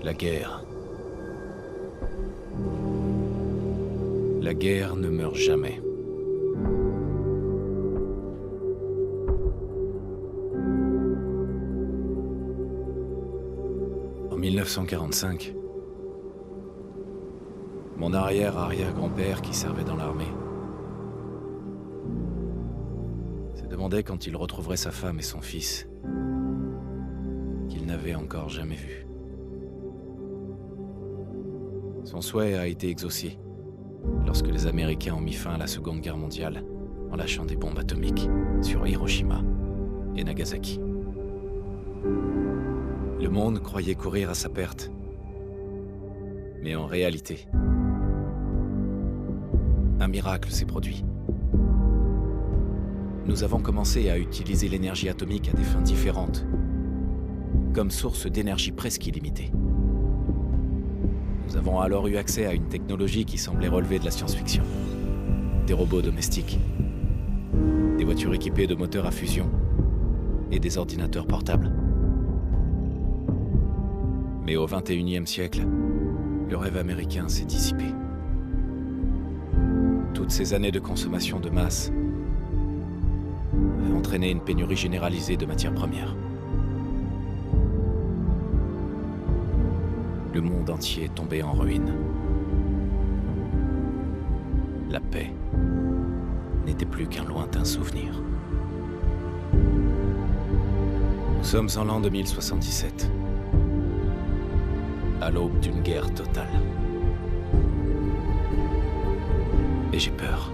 La guerre. La guerre ne meurt jamais. En 1945, mon arrière-arrière-grand-père, qui servait dans l'armée, se demandait quand il retrouverait sa femme et son fils, qu'il n'avait encore jamais vus. Son souhait a été exaucé lorsque les Américains ont mis fin à la Seconde Guerre mondiale en lâchant des bombes atomiques sur Hiroshima et Nagasaki. Le monde croyait courir à sa perte. Mais en réalité, un miracle s'est produit. Nous avons commencé à utiliser l'énergie atomique à des fins différentes, comme source d'énergie presque illimitée. Nous avons alors eu accès à une technologie qui semblait relever de la science-fiction. Des robots domestiques, des voitures équipées de moteurs à fusion et des ordinateurs portables. Mais au XXIe siècle, le rêve américain s'est dissipé. Toutes ces années de consommation de masse avaient entraîné une pénurie généralisée de matières premières. Le monde entier est tombé en ruine. La paix n'était plus qu'un lointain souvenir. Nous sommes en l'an 2077. À l'aube d'une guerre totale. Et j'ai peur.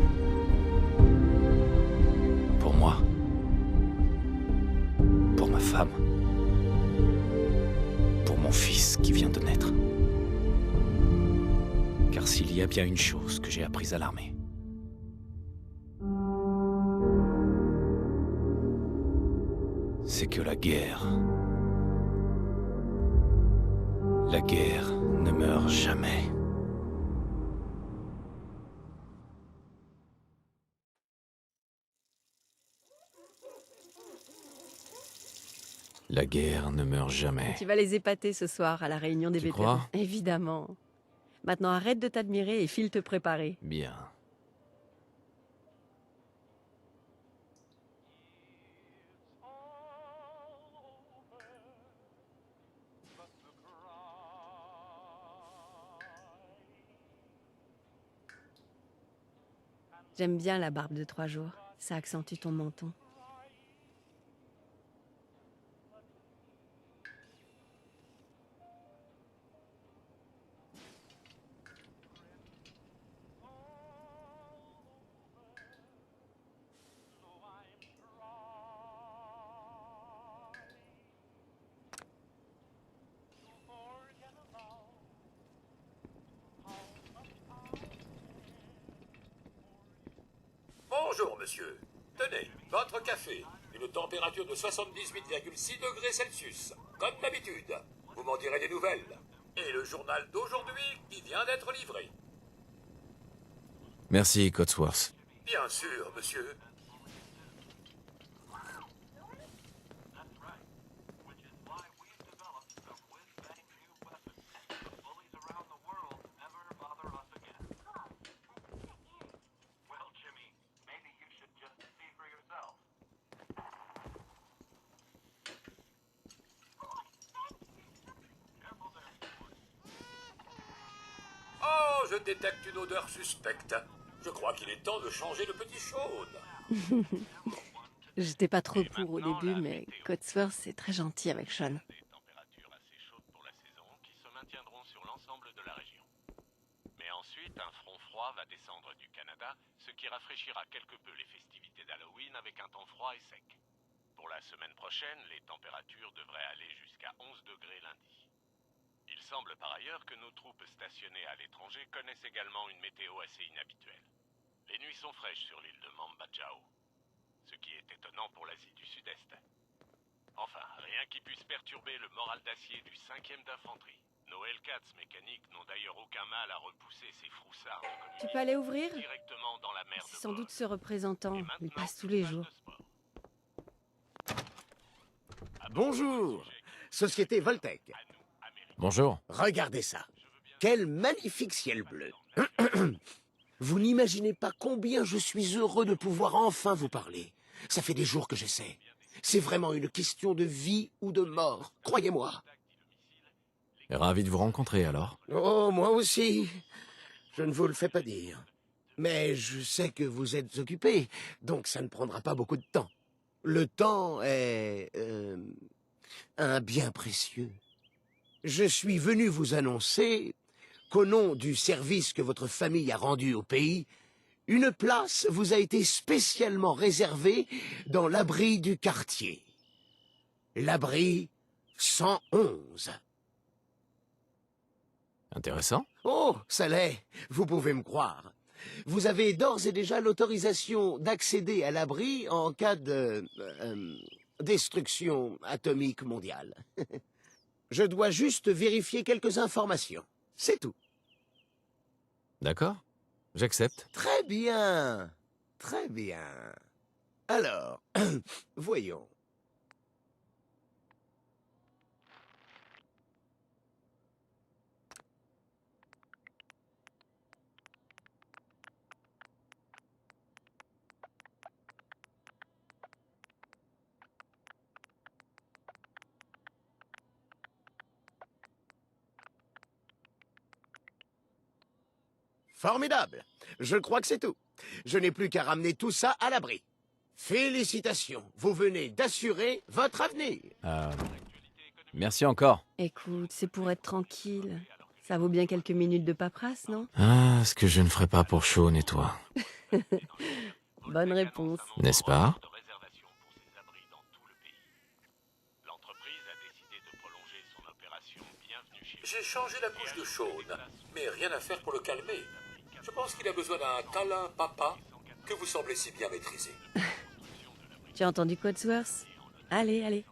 Pour moi. Pour ma femme. Pour mon fils qui vient de naître. Car s'il y a bien une chose que j'ai apprise à l'armée, c'est que la guerre ne meurt jamais. La guerre ne meurt jamais. Tu vas les épater ce soir à la réunion des Tu vétérans. crois ? Évidemment. Maintenant, arrête de t'admirer et file te préparer. Bien. J'aime bien la barbe de 3 jours. Ça accentue ton menton. Bonjour, monsieur. Tenez, votre café. Une température de 78,6 degrés Celsius. Comme d'habitude. Vous m'en direz des nouvelles. Et le journal d'aujourd'hui qui vient d'être livré. Merci, Cotsworth. Bien sûr, monsieur. Oh, je détecte une odeur suspecte. Je crois qu'il est temps de changer le petit Sean. J'étais pas trop pour au début, mais Cotsworth, c'est très gentil avec Sean. Des températures assez chaudes pour la saison qui se maintiendront sur l'ensemble de la région. Mais ensuite, un front froid va descendre du Canada, ce qui rafraîchira quelque peu les festivités d'Halloween avec un temps froid et sec. Pour la semaine prochaine, les températures devraient aller jusqu'à 11 degrés lundi. Il semble par ailleurs que nos troupes stationnées à l'étranger connaissent également une météo assez inhabituelle. Les nuits sont fraîches sur l'île de Mambadjao, ce qui est étonnant pour l'Asie du Sud-Est. Enfin, rien qui puisse perturber le moral d'acier du 5e d'infanterie. Nos Hellcats mécaniques n'ont d'ailleurs aucun mal à repousser ces froussards de Tu peux aller ouvrir? directement dans la mer de C'est sans doute Bode. ce représentant. Et Il maintenant, passe tous les page de jours. sport. Bonjour, Société Voltec. À nous, Américains. Bonjour. Regardez ça. Quel magnifique ciel bleu. Vous n'imaginez pas combien je suis heureux de pouvoir enfin vous parler. Ça fait des jours que j'essaie. C'est vraiment une question de vie ou de mort, croyez-moi. Ravi de vous rencontrer alors. Oh, moi aussi. Je ne vous le fais pas dire. Mais je sais que vous êtes occupé, donc ça ne prendra pas beaucoup de temps. Le temps est... un bien précieux. Je suis venu vous annoncer qu'au nom du service que votre famille a rendu au pays, une place vous a été spécialement réservée dans l'abri du quartier. L'abri 111. Intéressant. Oh, ça l'est, vous pouvez me croire. Vous avez d'ores et déjà l'autorisation d'accéder à l'abri en cas de... destruction atomique mondiale. Je dois juste vérifier quelques informations. C'est tout. D'accord. J'accepte. Très bien. Très bien. Alors, voyons. Formidable. Je crois que c'est tout. Je n'ai plus qu'à ramener tout ça à l'abri. Félicitations. Vous venez d'assurer votre avenir. Merci encore. Écoute, c'est pour être tranquille. Ça vaut bien quelques minutes de paperasse, non? Ah, ce que je ne ferais pas pour Sean et toi. Bonne réponse. N'est-ce pas? J'ai changé la couche de Sean, mais rien à faire pour le calmer. Je pense qu'il a besoin d'un câlin papa que vous semblez si bien maîtriser. Tu as entendu Codsworth? Allez, allez.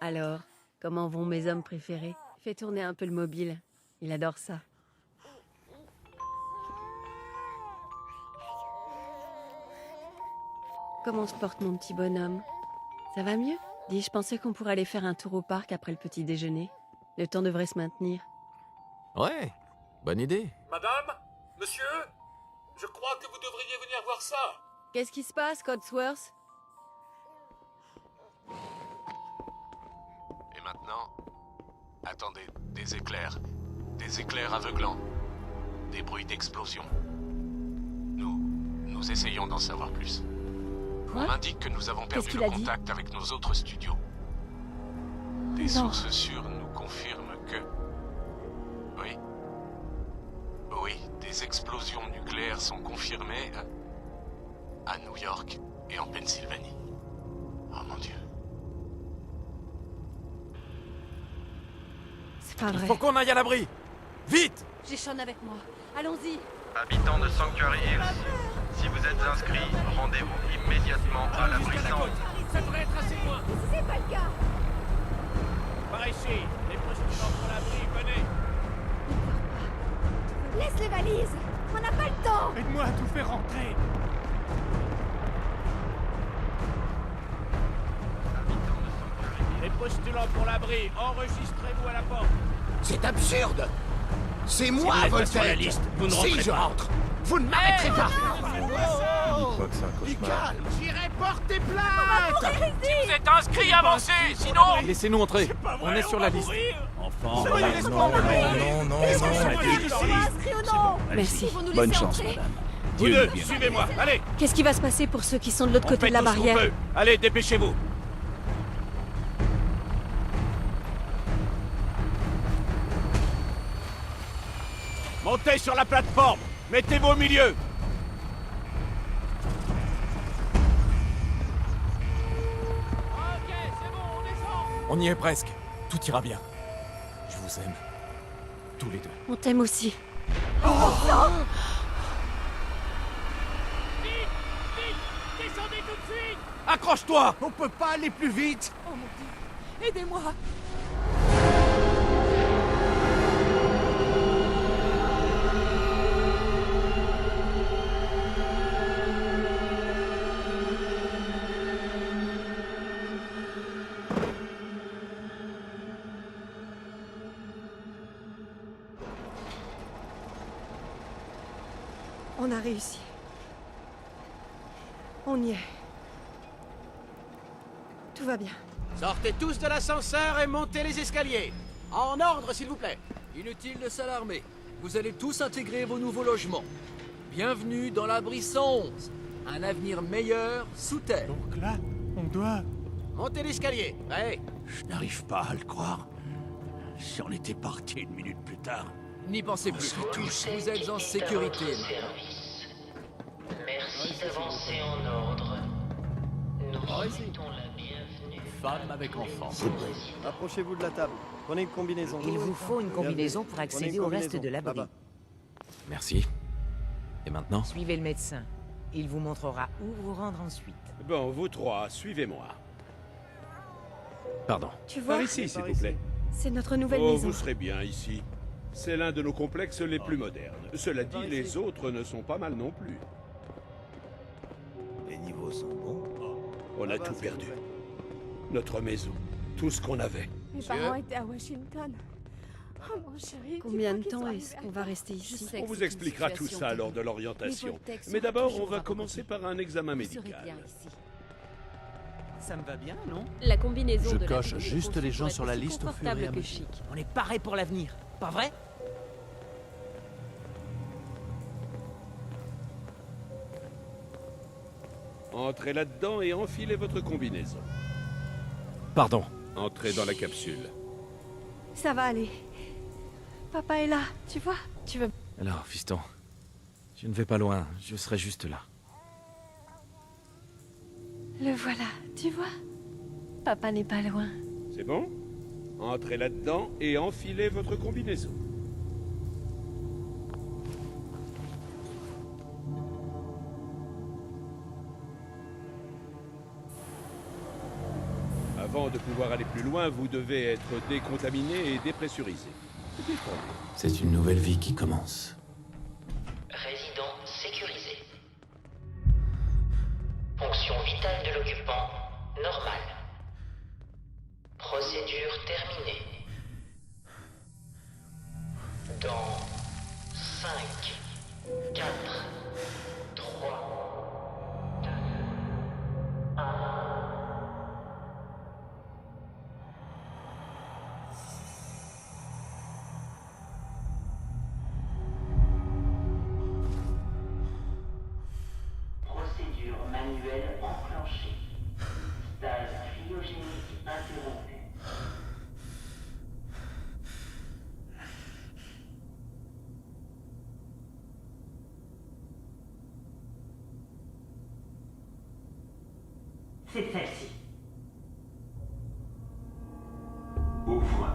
Alors, comment vont mes hommes préférés? Fais tourner un peu le mobile. Il adore ça. Comment se porte mon petit bonhomme? Ça va mieux? Dis, je pensais qu'on pourrait aller faire un tour au parc après le petit déjeuner. Le temps devrait se maintenir. Ouais, bonne idée. Madame? Monsieur? Je crois que vous devriez venir voir ça. Qu'est-ce qui se passe, Codsworth? Et maintenant, attendez, des éclairs aveuglants, des bruits d'explosion. Nous essayons d'en savoir plus. On m'indique que nous avons perdu le contact avec nos autres studios. Des sources sûres nous confirment que... Oui, des explosions nucléaires sont confirmées à New York et en Pennsylvanie. Oh mon Dieu. C'est pas vrai. Faut qu'on aille à l'abri. Vite! J'ai Sean avec moi. Allons-y. Habitants de Sanctuary Hills, si vous êtes inscrits, rendez-vous immédiatement à l'abri 111. Ça devrait être assez loin. C'est pas le cas. Par ici, les postulants pour l'abri, venez. Laisse les valises. On n'a pas le temps. Aide-moi à tout faire rentrer. Les postulants pour l'abri, enregistrez-vous à la porte. C'est absurde. C'est moi votre tête. vous ne Si rentrez je pas. rentre, vous ne m'arrêterez pas. Du calme, J'irai porter plainte. Vous êtes inscrits, avancez, sinon... Laissez-nous entrer. On est sur la liste. Enfant, non. Inscrit ou non? Merci. Ils vont nous Bonne laisser chance, entrer. madame. vous deux, suivez-moi, allez. Qu'est-ce qui va se passer pour ceux qui sont de l'autre côté de la barrière? Allez, dépêchez-vous. Montez sur la plateforme. Mettez-vous au milieu. On y est presque. Tout ira bien. Je vous aime. Tous les deux. On t'aime aussi. Descendez tout de suite. Accroche-toi! On peut pas aller plus vite. Oh mon Dieu. Aidez-moi. On a réussi. On y est. Tout va bien. Sortez tous de l'ascenseur et montez les escaliers. En ordre, s'il vous plaît. Inutile de s'alarmer. Vous allez tous intégrer vos nouveaux logements. Bienvenue dans l'abri 111. Un avenir meilleur sous terre. Donc là, on doit... Montez l'escalier. Ouais. Je n'arrive pas à le croire. Si on était parti une minute plus tard... N'y pensez plus. Vous êtes en sécurité maintenant. Merci d'avancer en ordre. Nous souhaitons la bienvenue. Femme avec enfant. Approchez-vous de la table. Prenez une combinaison. Il vous faut une combinaison pour accéder au reste de l'abri. Merci. Et maintenant? Suivez le médecin. Il vous montrera où vous rendre ensuite. Bon, vous trois, suivez-moi. Pardon. Tu vois, Par ici, s'il vous plaît. c'est notre nouvelle Oh, maison. vous serez bien ici. C'est l'un de nos complexes les plus modernes. Cela dit, les autres ne sont pas mal non plus. Les niveaux sont bons. On a tout perdu. Notre maison, tout ce qu'on avait. Mes parents étaient à Washington. Oh mon chéri. Combien de temps est-ce qu'on va rester ici? On vous expliquera tout ça lors de l'orientation. Mais d'abord, on va commencer par un examen médical. Ça me va bien, non? La combinaison Je de coche l'abri est juste les conçue gens pour sur être la aussi liste au fur et confortable à que mesure. chic. On est paré pour l'avenir, pas vrai? Entrez là-dedans et enfilez votre combinaison. Pardon. Entrez dans la capsule. Ça va aller. Papa est là, tu vois? Tu veux... Alors, fiston. Je ne vais pas loin. Je serai juste là. Le voilà, tu vois? Papa n'est pas loin. C'est bon? Entrez là-dedans et enfilez votre combinaison. Avant de pouvoir aller plus loin, vous devez être décontaminé et dépressurisé. C'est une nouvelle vie qui commence. Résident sécurisé. Fonction vitale de l'occupant, normale. Procédure terminée. Dans 5, 4, 3, 2, 1... Procédure manuelle enclenchée. Stade cryogénique interrompu. C'est celle-ci. Ouvre.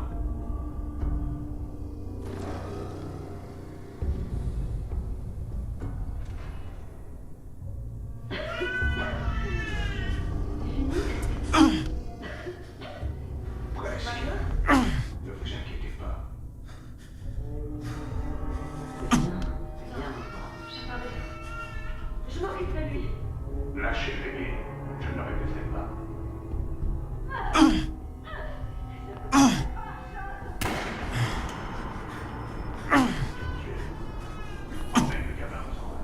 Ne vous inquiétez pas. Je m'occupe de lui. Lâchez Rémi. Je ne le répéterai pas. Emmène le gamin en soin.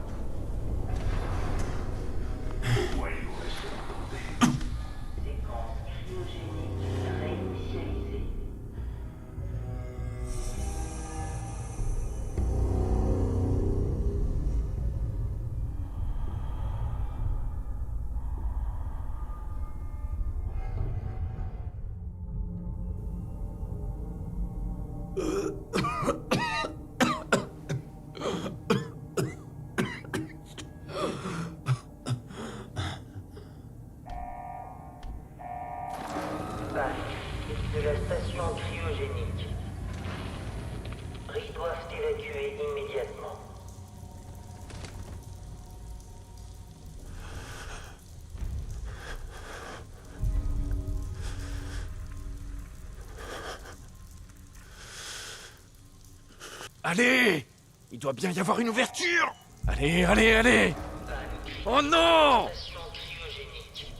Au moins, il vous reste à raconter. Séquence cryogénique réinitialisée. Bac de la station cryogénique. Ils doivent évacuer immédiatement. Allez! Il doit bien y avoir une ouverture! Allez, allez, allez! Oh non! Station cryogénique.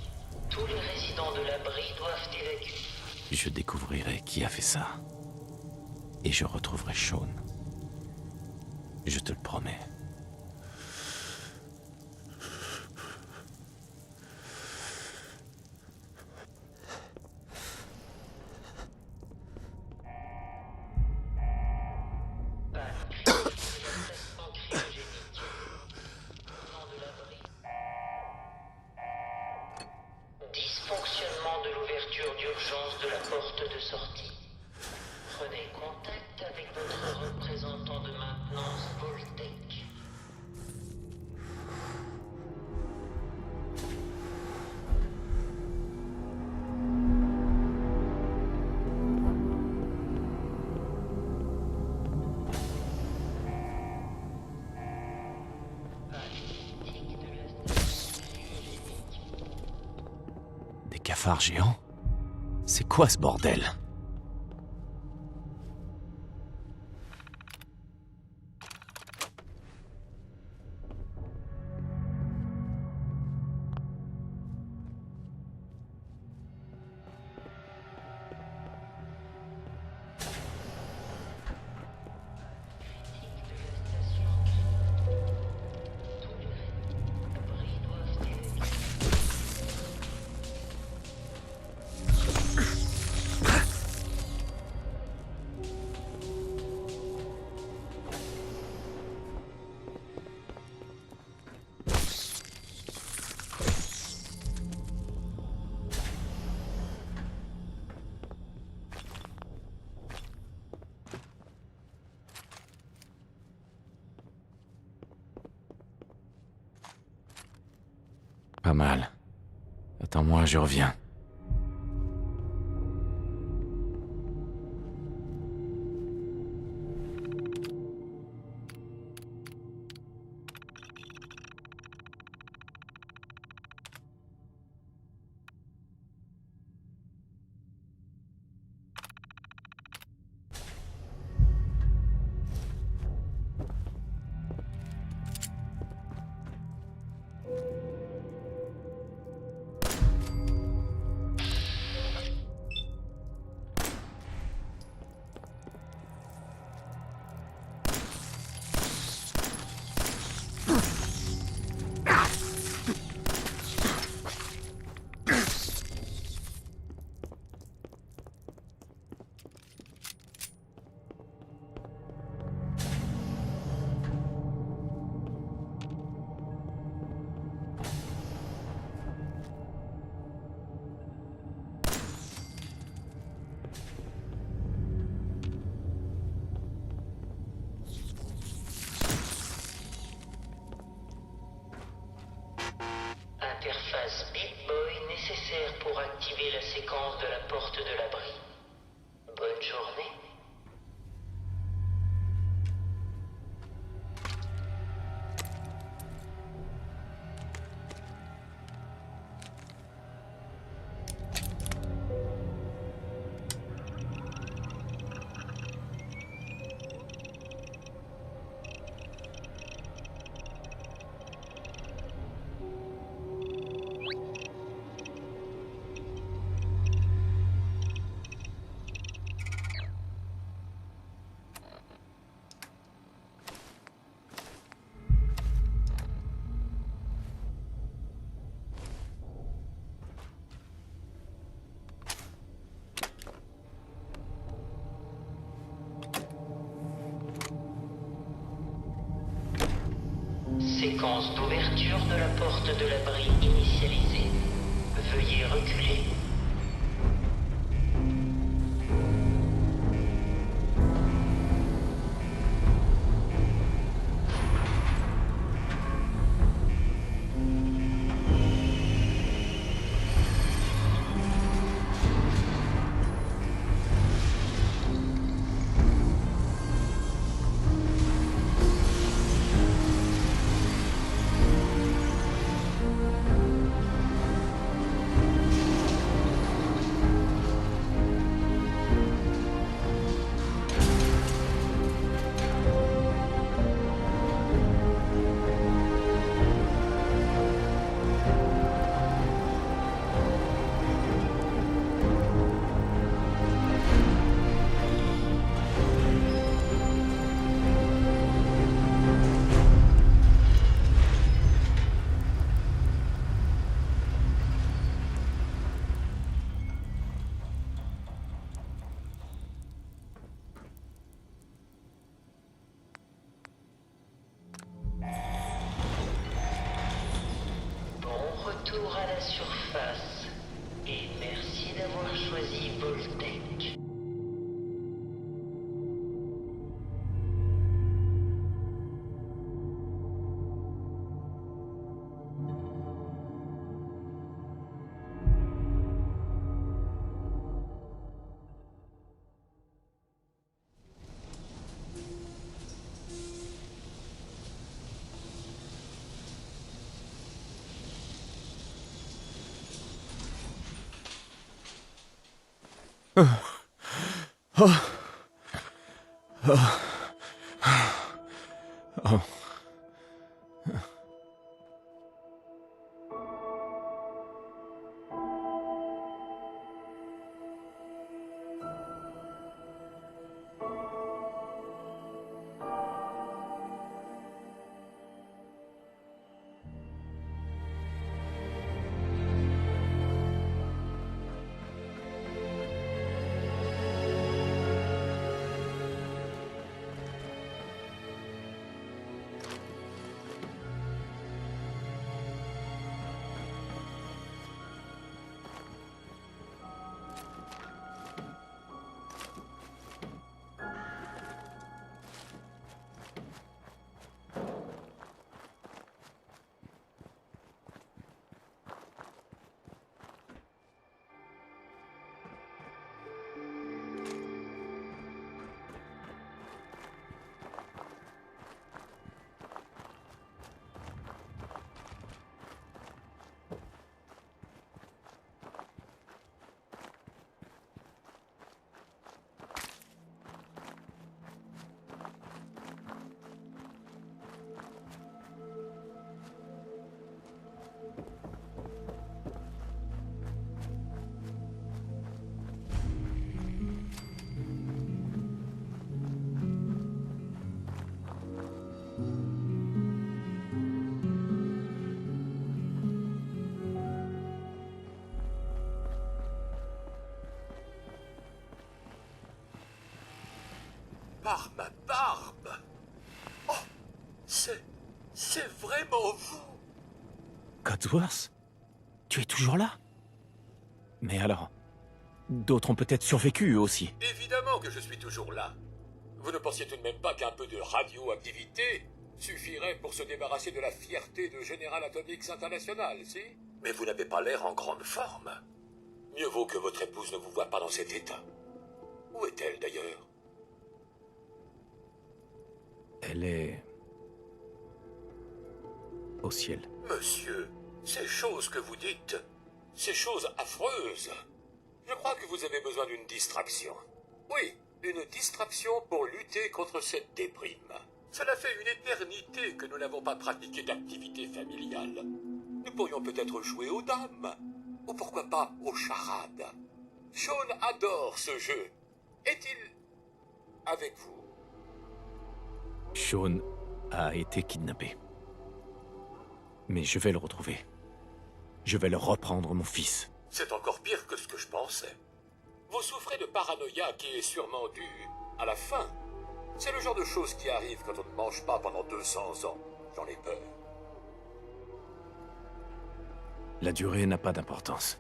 Tous les résidents de l'abri doivent évacuer. Je découvrirai qui a fait ça. Et je retrouverai Sean. Je te le promets. phare géant? C'est quoi ce bordel? Pas mal. Attends-moi, je reviens. Interface BitBoy nécessaire pour activer la séquence de la porte de l'abri. Bonne journée. Séquence d'ouverture de la porte de l'abri initialisée. Veuillez reculer. Retour à la surface. Et merci d'avoir choisi Voltec. Par ma barbe! Oh! C'est vraiment vous! Codsworth? Tu es toujours là? Mais alors, d'autres ont peut-être survécu eux aussi. Évidemment que je suis toujours là. Vous ne pensiez tout de même pas qu'un peu de radioactivité suffirait pour se débarrasser de la fierté de General Atomics International, si? Mais vous n'avez pas l'air en grande forme. Mieux vaut que votre épouse ne vous voie pas dans cet état. Où est-elle d'ailleurs? Elle est... au ciel. Monsieur, ces choses que vous dites, ces choses affreuses, je crois que vous avez besoin d'une distraction. Oui, une distraction pour lutter contre cette déprime. Cela fait une éternité que nous n'avons pas pratiqué d'activité familiale. Nous pourrions peut-être jouer aux dames, ou pourquoi pas aux charades. Sean adore ce jeu. Est-il avec vous? Sean a été kidnappé. Mais je vais le retrouver. Je vais leur reprendre mon fils. C'est encore pire que ce que je pensais. Vous souffrez de paranoïa qui est sûrement due à la faim. C'est le genre de choses qui arrive quand on ne mange pas pendant 200 ans. J'en ai peur. La durée n'a pas d'importance.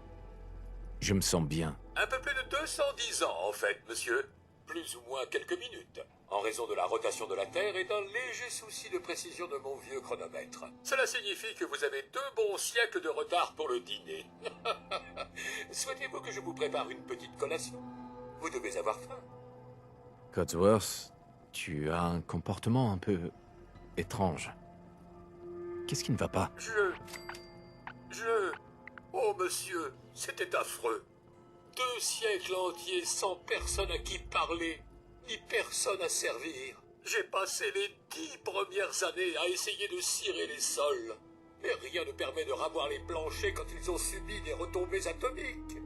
Je me sens bien. Un peu plus de 210 ans, en fait, monsieur. Plus ou moins quelques minutes, en raison de la rotation de la Terre et d'un léger souci de précision de mon vieux chronomètre. Cela signifie que vous avez 2 bons siècles de retard pour le dîner. Souhaitez-vous que je vous prépare une petite collation? Vous devez avoir faim. Codsworth, tu as un comportement un peu... étrange. Qu'est-ce qui ne va pas? Oh, monsieur, c'était affreux. 2 siècles entiers sans personne à qui parler, ni personne à servir. J'ai passé les 10 premières années à essayer de cirer les sols. Mais rien ne permet de ravoir les planchers quand ils ont subi des retombées atomiques.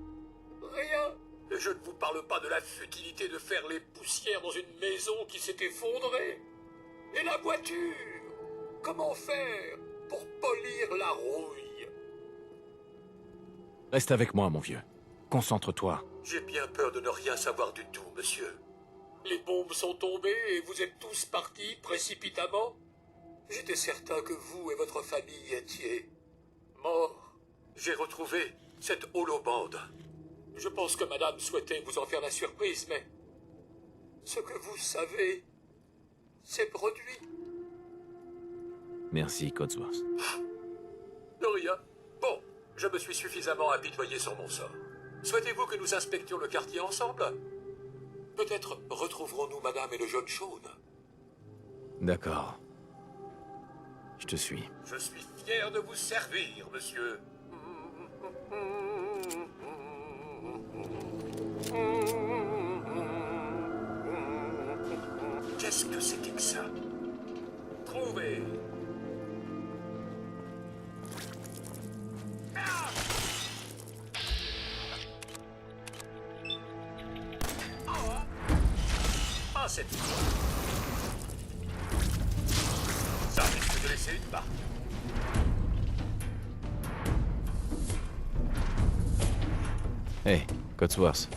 Rien. Et je ne vous parle pas de la futilité de faire les poussières dans une maison qui s'est effondrée. Et la voiture? Comment faire pour polir la rouille? Reste avec moi, mon vieux. Concentre-toi. J'ai bien peur de ne rien savoir du tout, monsieur. Les bombes sont tombées et vous êtes tous partis précipitamment. J'étais certain que vous et votre famille étiez morts. J'ai retrouvé cette holobande. Je pense que madame souhaitait vous en faire la surprise, mais ce que vous savez s'est produit. Merci, Codsworth. De rien. Bon, je me suis suffisamment apitoyé sur mon sort. Souhaitez-vous que nous inspections le quartier ensemble? Peut-être retrouverons-nous madame et le jeune Sean. D'accord. Je te suis. Je suis fier de vous servir, monsieur. retrouvé. Ah, cette fois. Ça risque de laisser une marque. Hey, Codsworth.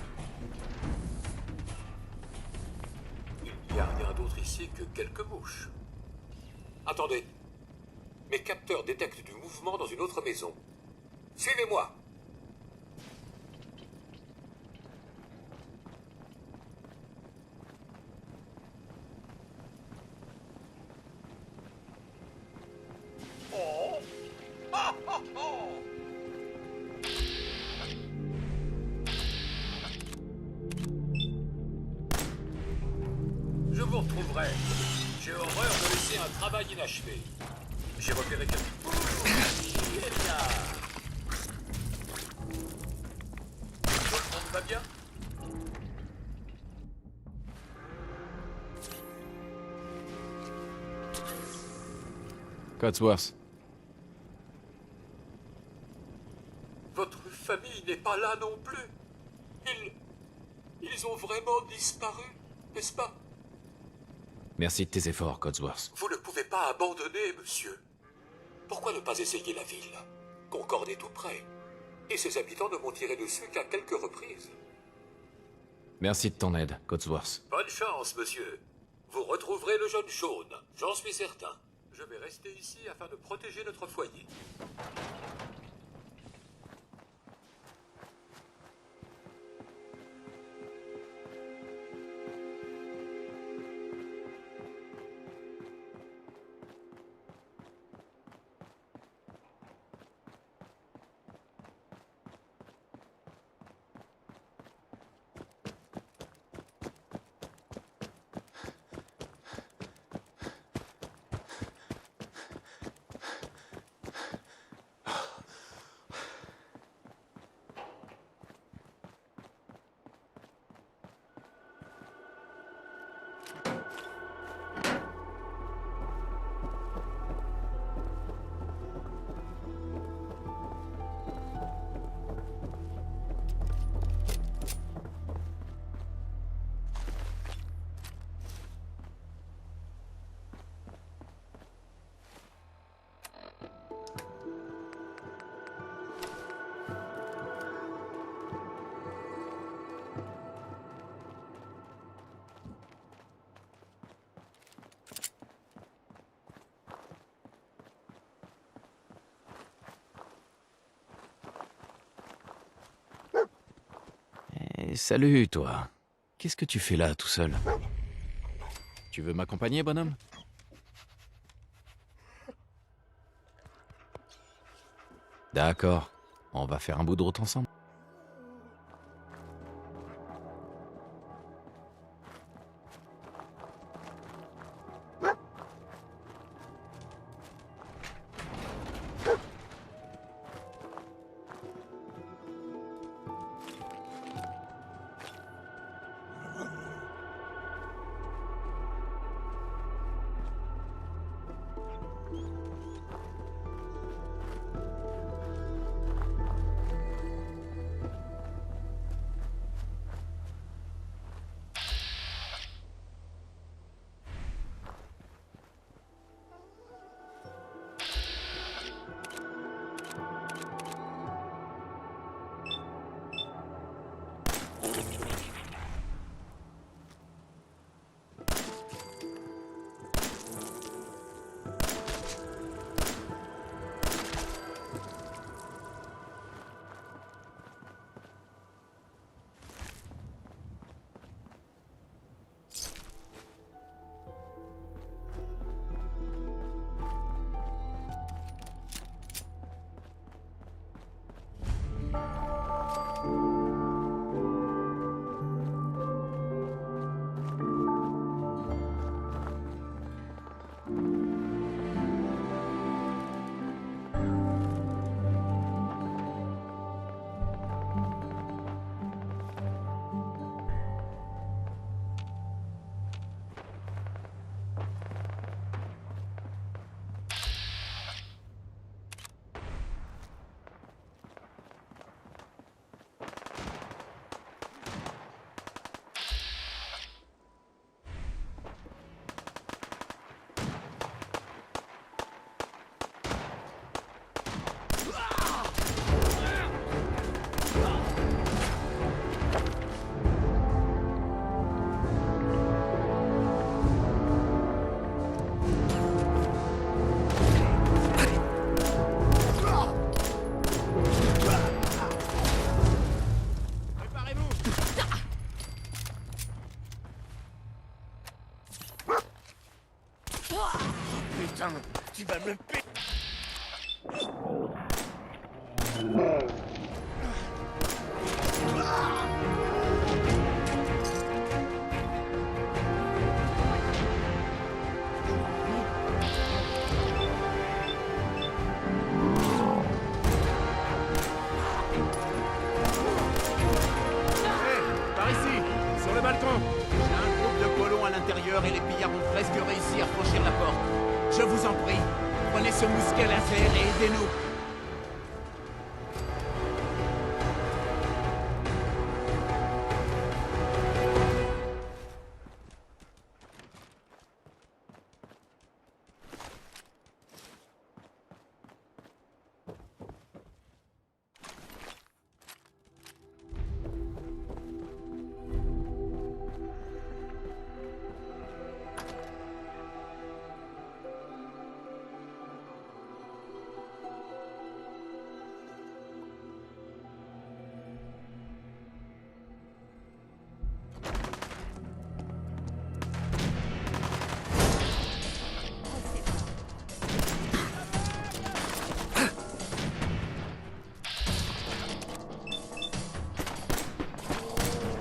Il n'y a rien d'autre ici que quelques mouches. Attendez. Mes capteurs détectent du mouvement dans une autre maison. Suivez-moi. Oh. Ah, ah, ah. Je vous retrouverai. J'ai horreur de laisser un travail inachevé. J'ai repéré quelqu'un. Il est là. Tout le monde va bien? Codsworth. Votre famille n'est pas là non plus. Ils ont vraiment disparu, n'est-ce pas? Merci de tes efforts, Codsworth. Vous ne pouvez pas abandonner, monsieur. Pourquoi ne pas essayer la ville? Concorde est tout près. Et ses habitants ne m'ont tiré dessus qu'à quelques reprises. Merci de ton aide, Codsworth. Bonne chance, monsieur. Vous retrouverez le jeune Shaun, j'en suis certain. Je vais rester ici afin de protéger notre foyer. Salut, toi. Qu'est-ce que tu fais là, tout seul? Tu veux m'accompagner, bonhomme? D'accord. On va faire un bout de route ensemble. putain, tu vas me péter. Par ici, sur le balcon. J'ai un groupe de colons à l'intérieur et les pillards ont presque réussi à franchir la porte. Je vous en prie, prenez ce mousquet laser et aidez-nous.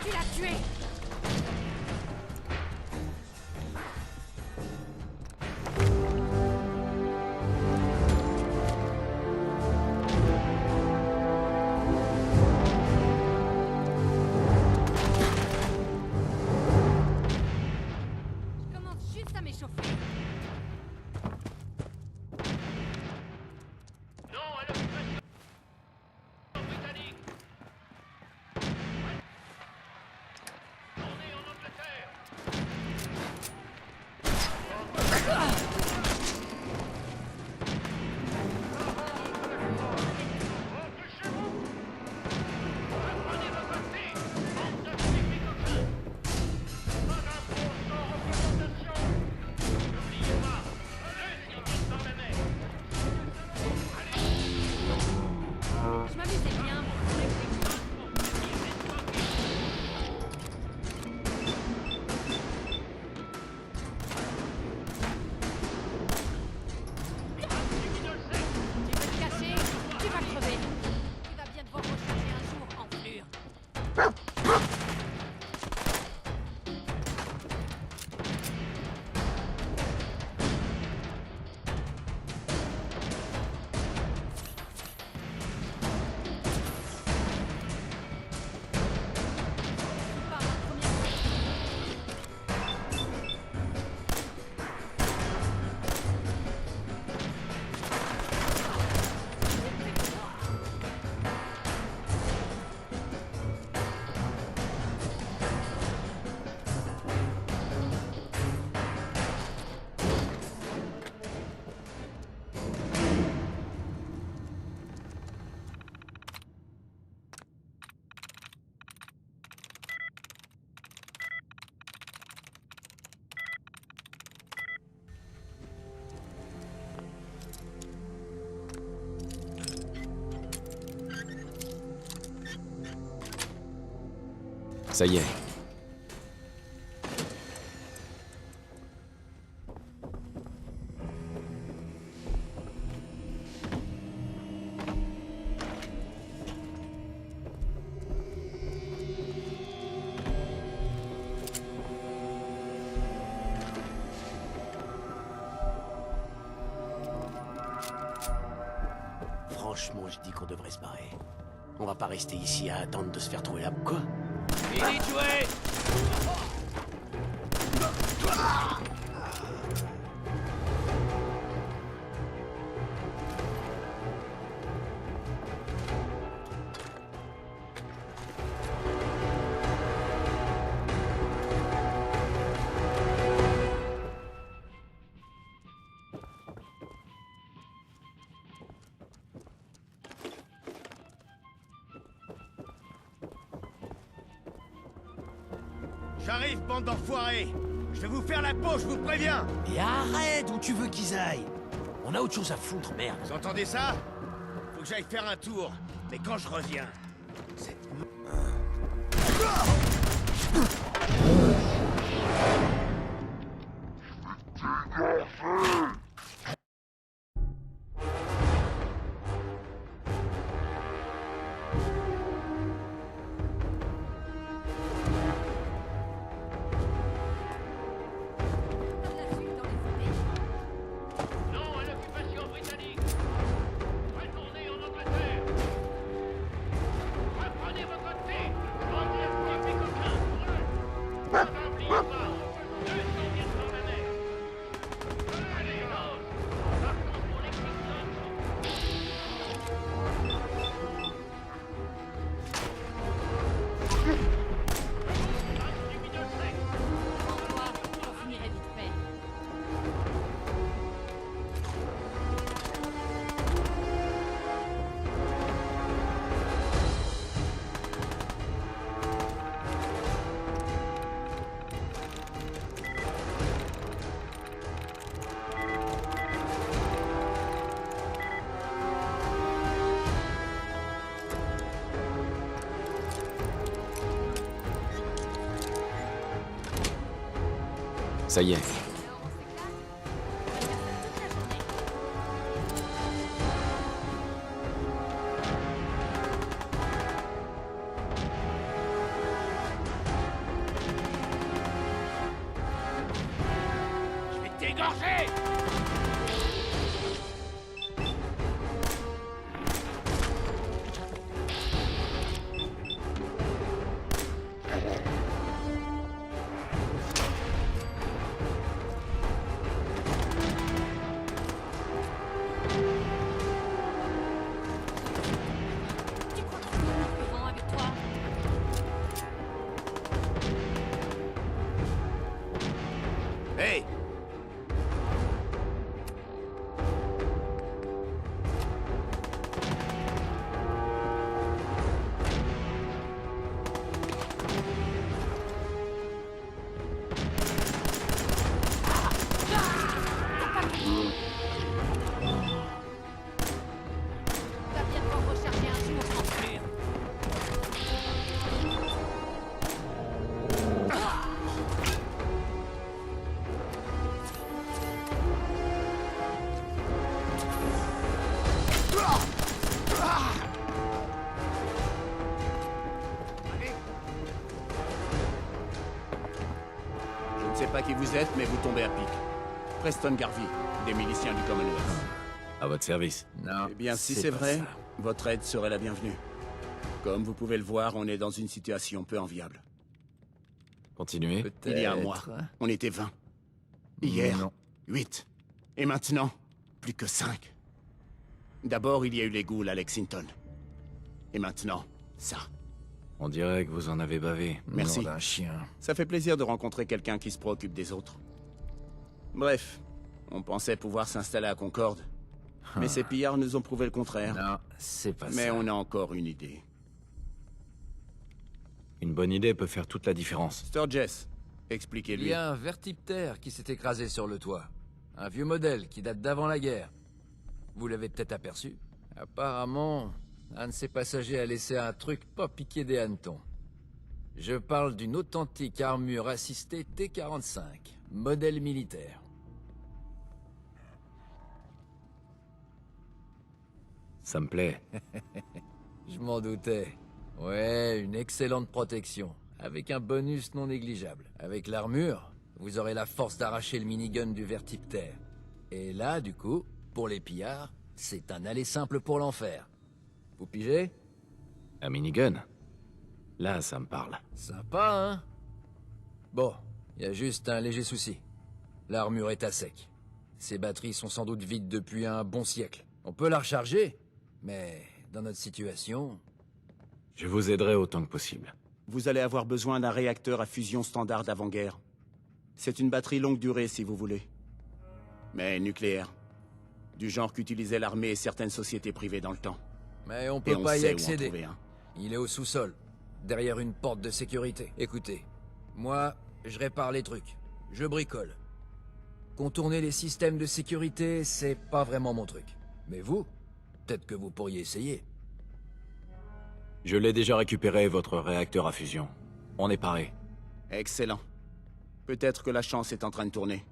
Tu l'as tué. Je commence juste à m'échauffer. Non à l'occupation britannique. On est en Angleterre. Reprenez vos parties. Bande de stupide cochons. Pas d'impôt sans représentation. N'oubliez pas, justice par la mer. Je m'amusais bien, moi. Tu veux te cacher? Tu vas crever. Tu vas bien devoir recharger un jour en flure. Pas ma première fois. Ça y est. Franchement, je dis qu'on devrait se barrer. On va pas rester ici à attendre de se faire trouver là. Quoi? Fini de jouer. J'arrive, bande d'enfoirés. Je vais vous faire la peau, je vous préviens. Et arrête, où tu veux qu'ils aillent. On a autre chose à foutre, merde. Vous entendez ça? Faut que j'aille faire un tour. Mais quand je reviens... Cette... Ça y est. Je vais t'égorger! Avec toi. Hey! Tu vas bien devoir recharger un jour en plus. Je ne sais pas qui vous êtes, mais vous tombez à pic. Preston Garvey, des miliciens du Commonwealth. À votre service. Non. Eh bien, si c'est vrai, votre aide serait la bienvenue. Comme vous pouvez le voir, on est dans une situation peu enviable. Continuez. Il y a un mois, on était 20. Hier, 8. Et maintenant, plus que 5. D'abord, il y a eu les ghouls à Lexington. Et maintenant, ça. On dirait que vous en avez bavé. Merci. Nom d'un chien. Ça fait plaisir de rencontrer quelqu'un qui se préoccupe des autres. Bref, on pensait pouvoir s'installer à Concorde. Mais ces pillards nous ont prouvé le contraire. Non, c'est pas ça. Mais on a encore une idée. Une bonne idée peut faire toute la différence. Sturgess, Il expliquez-lui. y a un vertiptère qui s'est écrasé sur le toit. Un vieux modèle qui date d'avant la guerre. Vous l'avez peut-être aperçu. Apparemment, un de ses passagers a laissé un truc pas piqué des hannetons. Je parle d'une authentique armure assistée T-45, modèle militaire. Ça me plaît. Je m'en doutais. Ouais, une excellente protection, avec un bonus non négligeable. Avec l'armure, vous aurez la force d'arracher le minigun du vertiptère. Et là, du coup, pour les pillards, c'est un aller simple pour l'enfer. Vous pigez? Un minigun. Là, ça me parle. Sympa, hein? Bon, il y a juste un léger souci. L'armure est à sec. Ses batteries sont sans doute vides depuis un bon siècle. On peut la recharger, mais dans notre situation... Je vous aiderai autant que possible. Vous allez avoir besoin d'un réacteur à fusion standard d'avant-guerre. C'est une batterie longue durée, si vous voulez. Mais nucléaire. Du genre qu'utilisaient l'armée et certaines sociétés privées dans le temps. Mais on Et peut pas y sait où en accéder. trouver un. Il est au sous-sol, derrière une porte de sécurité. Écoutez, moi, je répare les trucs. Je bricole. Contourner les systèmes de sécurité, c'est pas vraiment mon truc. Mais vous, peut-être que vous pourriez essayer. Je l'ai déjà récupéré, votre réacteur à fusion. On est paré. Excellent. Peut-être que la chance est en train de tourner.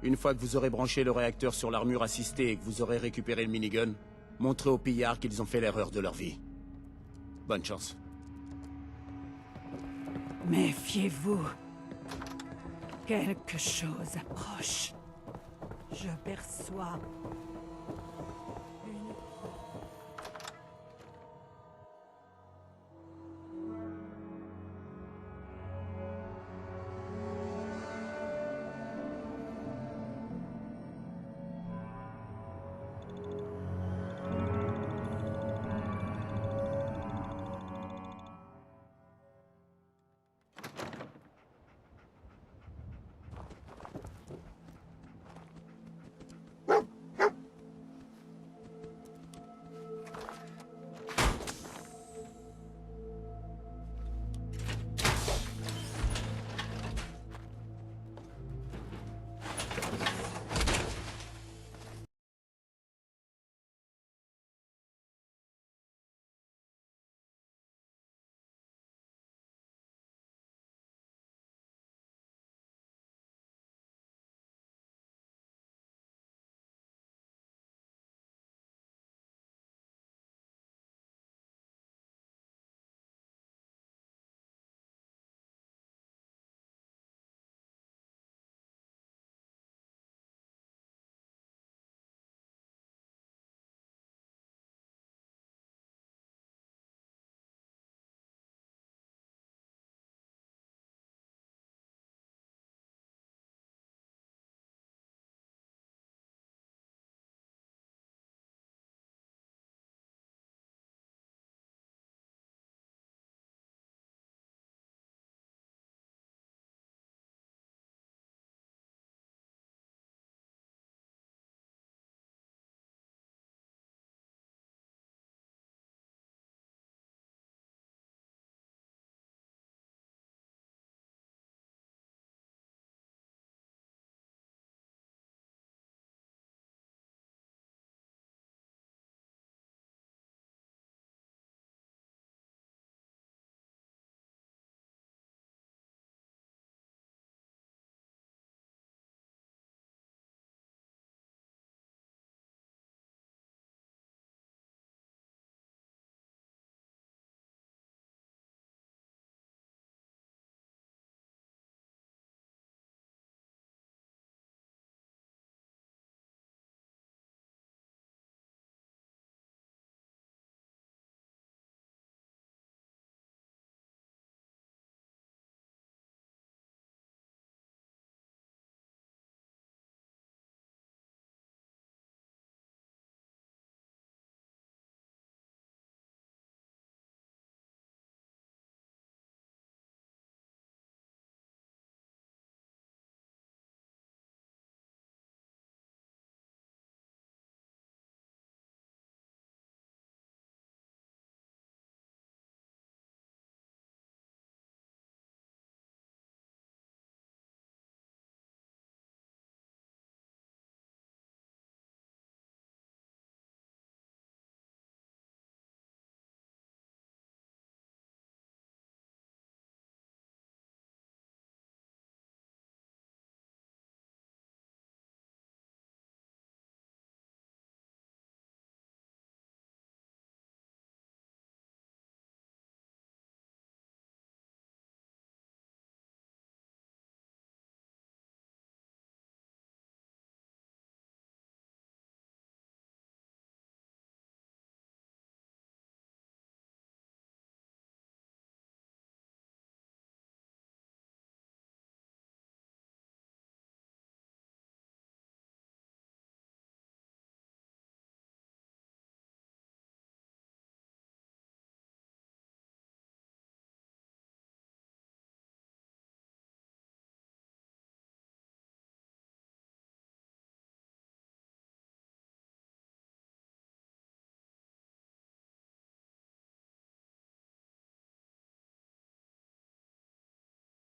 Une fois que vous aurez branché le réacteur sur l'armure assistée et que vous aurez récupéré le minigun, montrez aux pillards qu'ils ont fait l'erreur de leur vie. Bonne chance. Méfiez-vous. Quelque chose approche. Je perçois